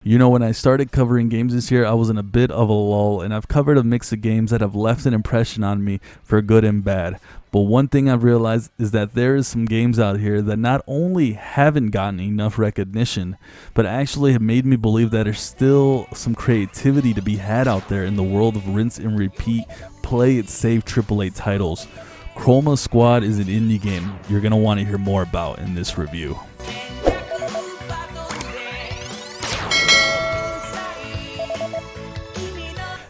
You know, when I started covering games this year, I was in a bit of a lull, and I've covered a mix of games that have left an impression on me for good and bad. But one thing I've realized is that there is some games out here that not only haven't gotten enough recognition, but actually have made me believe that there's still some creativity to be had out there in the world of rinse and repeat, play it safe AAA titles. Chroma Squad is an indie game you're going to want to hear more about in this review.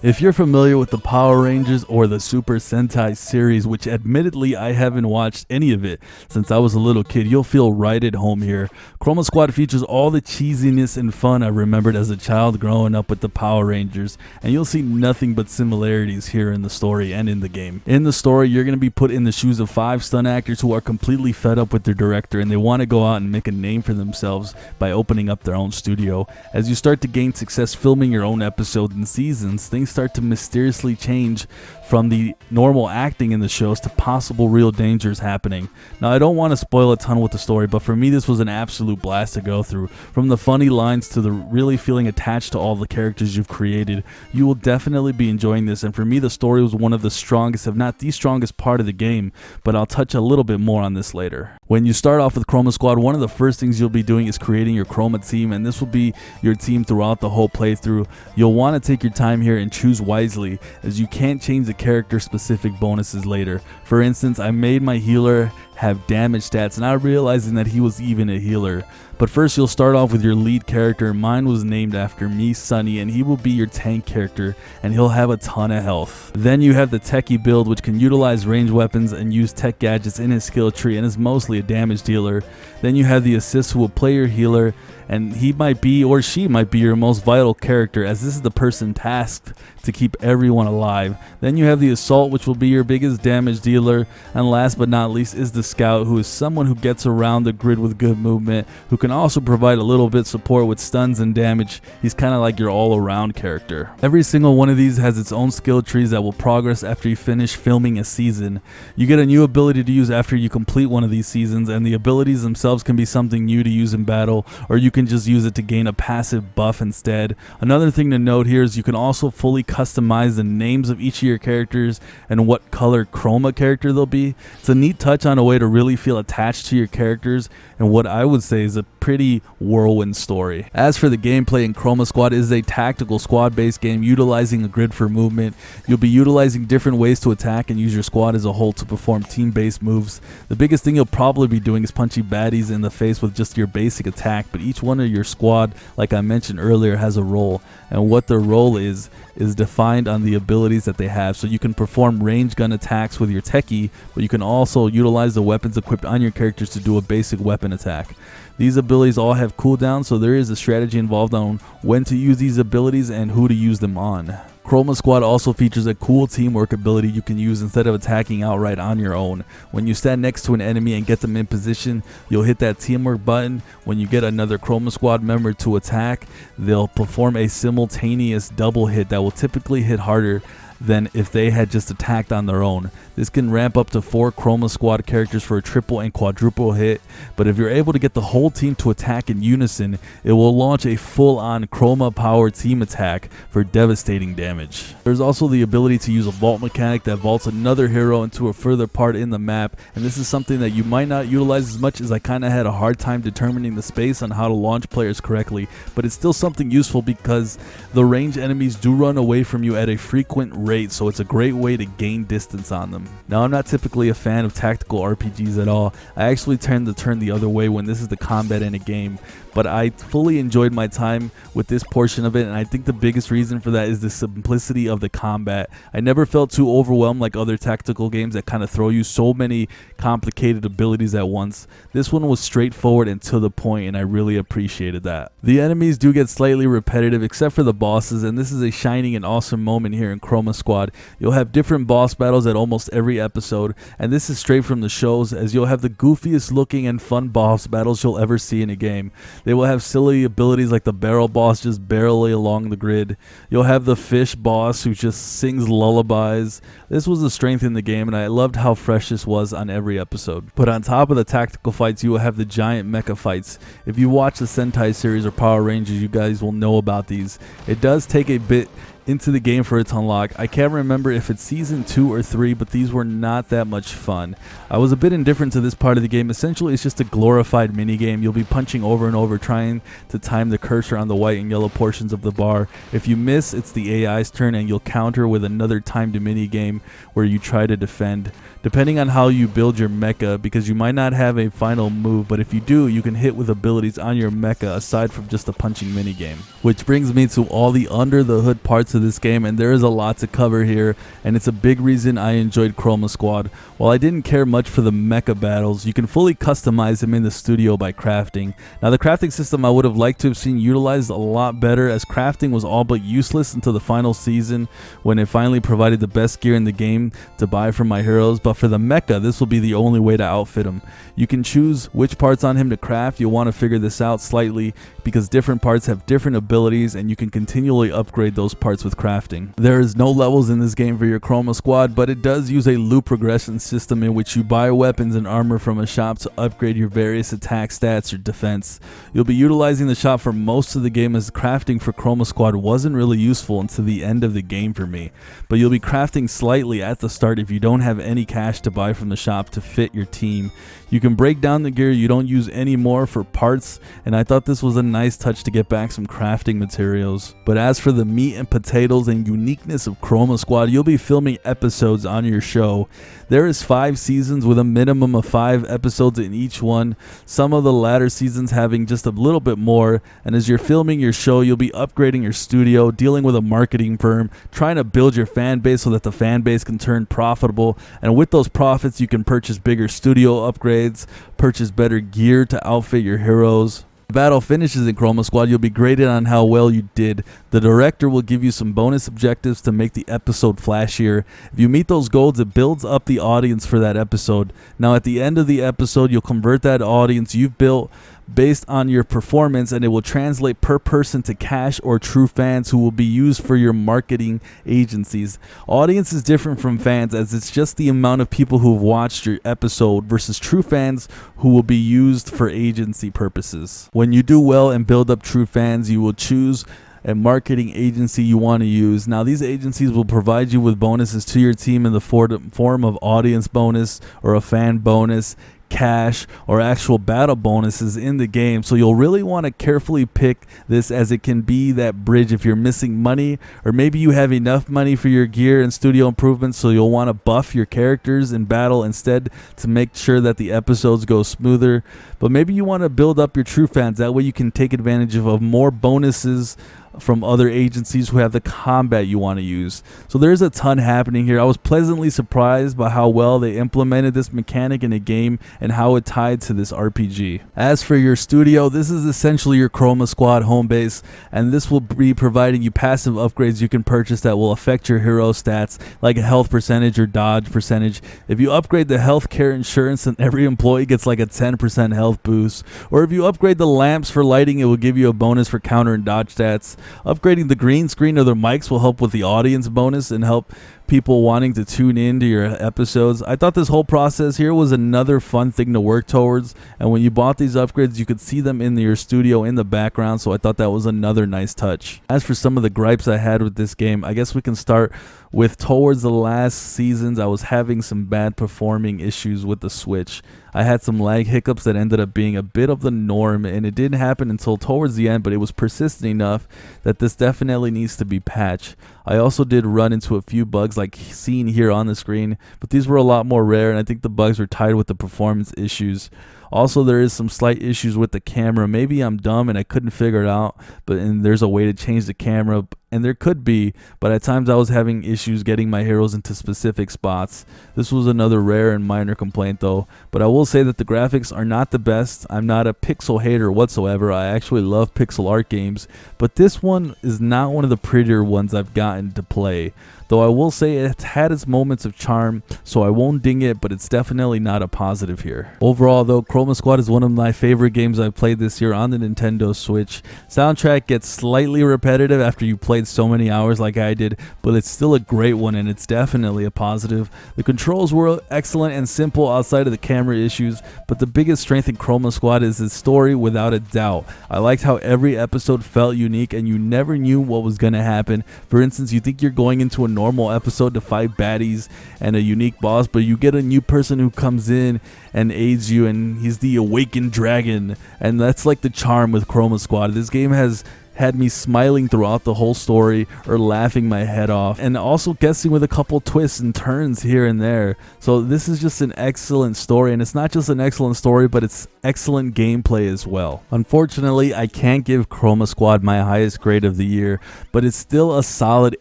If you're familiar with the Power Rangers or the Super Sentai series, which admittedly I haven't watched any of it since I was a little kid, you'll feel right at home here. Chroma Squad features all the cheesiness and fun I remembered as a child growing up with the Power Rangers, and you'll see nothing but similarities here in the story and in the game. In the story, you're going to be put in the shoes of 5 stunt actors who are completely fed up with their director, and they want to go out and make a name for themselves by opening up their own studio. As you start to gain success filming your own episodes and seasons, things start to mysteriously change from the normal acting in the shows to possible real dangers happening. Now, I don't want to spoil a ton with the story, but for me this was an absolute blast to go through. From the funny lines to the really feeling attached to all the characters you've created, you will definitely be enjoying this, and for me the story was one of the strongest, if not the strongest part of the game, but I'll touch a little bit more on this later. When you start off with Chroma Squad, one of the first things you'll be doing is creating your Chroma team, and this will be your team throughout the whole playthrough. You'll want to take your time here and choose wisely, as you can't change the character specific bonuses later. For instance, I made my healer have damage stats, not realizing that he was even a healer. But first you'll start off with your lead character. Mine was named after me, Sunny, and he will be your tank character, and he'll have a ton of health. Then you have the techie build, which can utilize ranged weapons and use tech gadgets in his skill tree, and is mostly a damage dealer. Then you have the assist, who will play your healer, and he might be, or she might be, your most vital character, as this is the person tasked to keep everyone alive. Then you have the assault, which will be your biggest damage dealer, and last but not least is the scout, who is someone who gets around the grid with good movement, who can also provide a little bit support with stuns and damage. He's kind of like your all-around character. Every single one of these has its own skill trees that will progress after you finish filming a season. You get a new ability to use after you complete one of these seasons, and the abilities themselves can be something new to use in battle, or you can just use it to gain a passive buff instead. Another thing to note here is you can also fully customize the names of each of your characters and what color chroma character they'll be. It's a neat touch on a way to really feel attached to your characters, and what I would say is a pretty whirlwind story. As for the gameplay in Chroma Squad, it is a tactical squad-based game utilizing a grid for movement. You'll be utilizing different ways to attack and use your squad as a whole to perform team-based moves. The biggest thing you'll probably be doing is punching baddies in the face with just your basic attack, but each one of your squad, like I mentioned earlier, has a role, and what their role is defined on the abilities that they have. So you can perform range gun attacks with your techie, but you can also utilize the weapons equipped on your characters to do a basic weapon attack. These abilities all have cooldowns, so there is a strategy involved on when to use these abilities and who to use them on. Chroma Squad also features a cool teamwork ability you can use instead of attacking outright on your own. When you stand next to an enemy and get them in position, you'll hit that teamwork button. When you get another Chroma Squad member to attack, they'll perform a simultaneous double hit that will typically hit harder than if they had just attacked on their own. This can ramp up to 4 Chroma Squad characters for a triple and quadruple hit, but if you're able to get the whole team to attack in unison, it will launch a full-on Chroma powered team attack for devastating damage. There's also the ability to use a vault mechanic that vaults another hero into a further part in the map, and this is something that you might not utilize as much, as I kind of had a hard time determining the space on how to launch players correctly, but it's still something useful because the ranged enemies do run away from you at a frequent rate, so it's a great way to gain distance on them. Now, I'm not typically a fan of tactical RPGs at all. I actually tend to turn the other way when this is the combat in a game, but I fully enjoyed my time with this portion of it, and I think the biggest reason for that is the simplicity of the combat. I never felt too overwhelmed like other tactical games that kind of throw you so many complicated abilities at once. This one was straightforward and to the point, and I really appreciated that. The enemies do get slightly repetitive except for the bosses, and this is a shining and awesome moment here in Chroma Squad. You'll have different boss battles at almost every episode, and this is straight from the shows, as you'll have the goofiest looking and fun boss battles you'll ever see in a game. They will have silly abilities like the barrel boss just barely along the grid. You'll have the fish boss who just sings lullabies. This was a strength in the game, and I loved how fresh this was on every episode. But on top of the tactical fights, you will have the giant mecha fights. If you watch the Sentai series or Power Rangers, you guys will know about these. It does take a bit into the game for it to unlock. I can't remember if it's season 2 or 3, but these were not that much fun. I was a bit indifferent to this part of the game. Essentially, it's just a glorified minigame. You'll be punching over and over, trying to time the cursor on the white and yellow portions of the bar. If you miss, it's the AI's turn, and you'll counter with another timed minigame where you try to defend. Depending on how you build your mecha, because you might not have a final move, but if you do, you can hit with abilities on your mecha aside from just a punching minigame. Which brings me to all the under the hood parts of this game, and there is a lot to cover here, and it's a big reason I enjoyed Chroma Squad. While I didn't care much for the mecha battles, you can fully customize them in the studio by crafting. Now, the crafting system I would have liked to have seen utilized a lot better, as crafting was all but useless until the final season when it finally provided the best gear in the game to buy for my heroes. But for the mecha, this will be the only way to outfit him. You can choose which parts on him to craft. You'll want to figure this out slightly because different parts have different abilities, and you can continually upgrade those parts with crafting. There is no levels in this game for your Chroma Squad, but it does use a loop progression system in which you buy weapons and armor from a shop to upgrade your various attack stats or defense. You'll be utilizing the shop for most of the game, as crafting for Chroma Squad wasn't really useful until the end of the game for me. But you'll be crafting slightly at the start if you don't have any cash to buy from the shop to fit your team. You can break down the gear you don't use anymore for parts, and I thought this was a nice touch to get back some crafting materials. But as for the meat and potatoes and uniqueness of Chroma Squad, you'll be filming episodes on your show. There is 5 seasons with a minimum of 5 episodes in each one, some of the latter seasons having just a little bit more, and as you're filming your show, you'll be upgrading your studio, dealing with a marketing firm, trying to build your fan base so that the fan base can turn profitable, and with those profits you can purchase bigger studio upgrades, purchase better gear to outfit your heroes. The battle finishes in Chroma Squad, you'll be graded on how well you did. The director will give you some bonus objectives to make the episode flashier. If you meet those goals, it builds up the audience for that episode. Now at the end of the episode, you'll convert that audience you've built based on your performance, and it will translate per person to cash or true fans who will be used for your marketing agencies. Audience is different from fans, as it's just the amount of people who have watched your episode versus true fans who will be used for agency purposes. When you do well and build up true fans, you will choose a marketing agency you want to use. Now, these agencies will provide you with bonuses to your team in the form of audience bonus or a fan bonus, cash, or actual battle bonuses in the game. So you'll really want to carefully pick this, as it can be that bridge if you're missing money, or maybe you have enough money for your gear and studio improvements, so you'll want to buff your characters in battle instead to make sure that the episodes go smoother. But maybe you want to build up your true fans, that way you can take advantage of more bonuses from other agencies who have the combat you want to use. So there's a ton happening here. I was pleasantly surprised by how well they implemented this mechanic in a game and how it tied to this RPG. As for your studio, this is essentially your Chroma Squad home base, and this will be providing you passive upgrades you can purchase that will affect your hero stats, like a health percentage or dodge percentage. If you upgrade the healthcare insurance, then every employee gets like a 10% health boost. Or if you upgrade the lamps for lighting, it will give you a bonus for counter and dodge stats. Upgrading the green screen or the mics will help with the audience bonus and help people wanting to tune in to your episodes. I thought this whole process here was another fun thing to work towards, and when you bought these upgrades, you could see them in your studio in the background, so I thought that was another nice touch. As for some of the gripes I had with this game, I guess we can start with towards the last seasons, I was having some bad performing issues with the Switch. I had some lag hiccups that ended up being a bit of the norm, and it didn't happen until towards the end, but it was persistent enough that this definitely needs to be patched. I also did run into a few bugs like seen here on the screen, but these were a lot more rare, and I think the bugs were tied with the performance issues. Also, there is some slight issues with the camera. Maybe I'm dumb and I couldn't figure it out, and there's a way to change the camera, and there could be, but at times I was having issues getting my heroes into specific spots. This was another rare and minor complaint though, but I will say that the graphics are not the best. I'm not a pixel hater whatsoever. I actually love pixel art games, but this one is not one of the prettier ones I've gotten to play. Though I will say it's had its moments of charm, so I won't ding it, but it's definitely not a positive here. Overall though, Chroma Squad is one of my favorite games I've played this year on the Nintendo Switch. Soundtrack gets slightly repetitive after you played so many hours like I did, but it's still a great one and it's definitely a positive. The controls were excellent and simple outside of the camera issues, but the biggest strength in Chroma Squad is its story without a doubt. I liked how every episode felt unique and you never knew what was going to happen. For instance, you think you're going into a normal episode to fight baddies and a unique boss, but you get a new person who comes in and aids you, and he's the awakened dragon, and that's like the charm with Chroma Squad. This game has had me smiling throughout the whole story or laughing my head off, and also guessing with a couple twists and turns here and there. So this is just an excellent story, and it's not just an excellent story, but it's excellent gameplay as well. Unfortunately, I can't give Chroma Squad my highest grade of the year, but it's still a solid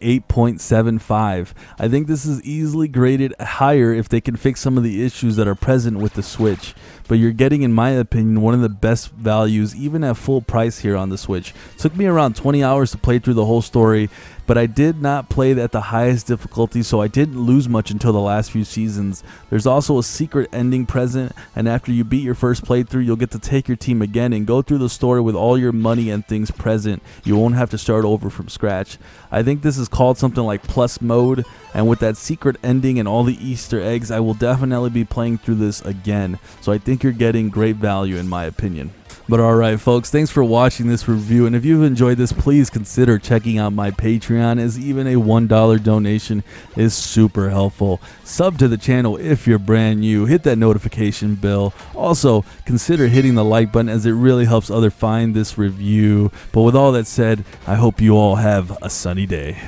8.75. I think this is easily graded higher if they can fix some of the issues that are present with the Switch. But you're getting, in my opinion, one of the best values even at full price here on the Switch. Took me around 20 hours to play through the whole story, but I did not play at the highest difficulty, so I didn't lose much until the last few seasons. There's also a secret ending present, and after you beat your first playthrough, you'll get to take your team again and go through the story with all your money and things present. You won't have to start over from scratch. I think this is called something like Plus Mode, and with that secret ending and all the Easter eggs, I will definitely be playing through this again. So I think you're getting great value in my opinion. But alright folks, thanks for watching this review, and if you've enjoyed this, please consider checking out my Patreon, as even a $1 donation is super helpful. Sub to the channel if you're brand new, hit that notification bell. Also, consider hitting the like button, as it really helps others find this review. But with all that said, I hope you all have a sunny day.